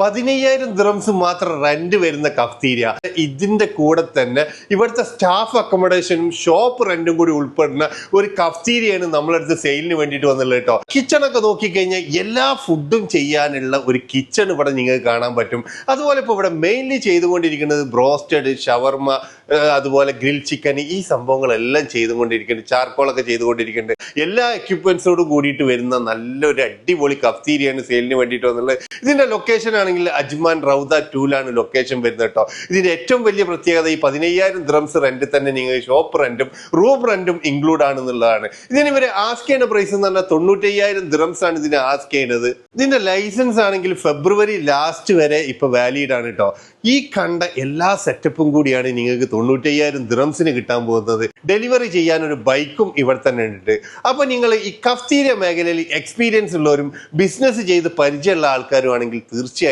15,000 dirhams മാത്രം rent വരുന്ന cafeteria. ഇതിന്റെ കൂടെ തന്നെ ഇവിടുത്തെ സ്റ്റാഫ് അക്കോമഡേഷനും ഷോപ്പ് റെന്റും കൂടി ഉൾപ്പെടുന്ന ഒരു കഫ്തീരിയാണ് നമ്മളടുത്ത് സെയിലിന് വേണ്ടിയിട്ട് വന്നുള്ളത് കേട്ടോ. കിച്ചണൊക്കെ നോക്കിക്കഴിഞ്ഞാൽ എല്ലാ ഫുഡും ചെയ്യാനുള്ള ഒരു കിച്ചൺ ഇവിടെ നിങ്ങൾക്ക് കാണാൻ പറ്റും. അതുപോലെ ഇപ്പോൾ ഇവിടെ മെയിൻലി ചെയ്തുകൊണ്ടിരിക്കുന്നത് ബ്രോസ്റ്റഡ്, ഷവർമ, അതുപോലെ ഗ്രിൽ ചിക്കൻ, ഈ സംഭവങ്ങളെല്ലാം ചെയ്തുകൊണ്ടിരിക്കുന്നുണ്ട്. ചാർക്കോളൊക്കെ ചെയ്തുകൊണ്ടിരിക്കുന്നുണ്ട്. എല്ലാ എക്യുപ്മെന്റ്സോടും കൂടിയിട്ട് വരുന്ന നല്ലൊരു അടിപൊളി കഫ്തീരിയാണ് സെയിലിന് വേണ്ടിയിട്ട് വന്നുള്ളത്. ഇതിന്റെ ലൊക്കേഷൻ ആണെങ്കിൽ അജ്മാൻ റൗദ 2-ലാണ് ലൊക്കേഷൻ വരുന്നത് കേട്ടോ. ഇതിന്റെ ഏറ്റവും വലിയ പ്രത്യേകത ഈ 15,000 ദിറംസ് റെന്റ് തന്നെ നിങ്ങൾ ഷോപ്പ് റെന്റും റൂം റെന്റും ഇൻക്ലൂഡ് ആണെന്നുള്ളതാണ്. ഇതിന് ഇവര് ആസ്ക് ചെയ്യുന്ന പ്രൈസ് എന്ന് പറഞ്ഞാൽ 95,000 ദിറംസ് ആണ് ഇതിന് ആസ്ക് ചെയ്യുന്നത്. ഇതിന്റെ ലൈസൻസ് ആണെങ്കിൽ ഫെബ്രുവരി ലാസ്റ്റ് വരെ ഇപ്പൊ വാലിഡ് ആണ് കേട്ടോ. ഈ കണ്ട എല്ലാ സെറ്റപ്പും കൂടിയാണ് നിങ്ങൾക്ക് 95,000 ദിറംസിന് കിട്ടാൻ പോകുന്നത്. ഡെലിവറി ചെയ്യാൻ ഒരു ബൈക്കും ഇവിടെ തന്നെ ഉണ്ട്. അപ്പൊ നിങ്ങൾ ഈ കഫ്തീരിയ മേഖലയിൽ എക്സ്പീരിയൻസ് ഉള്ളവരും ബിസിനസ് ചെയ്ത് പരിചയമുള്ള ആൾക്കാരും ആണെങ്കിൽ തീർച്ചയായും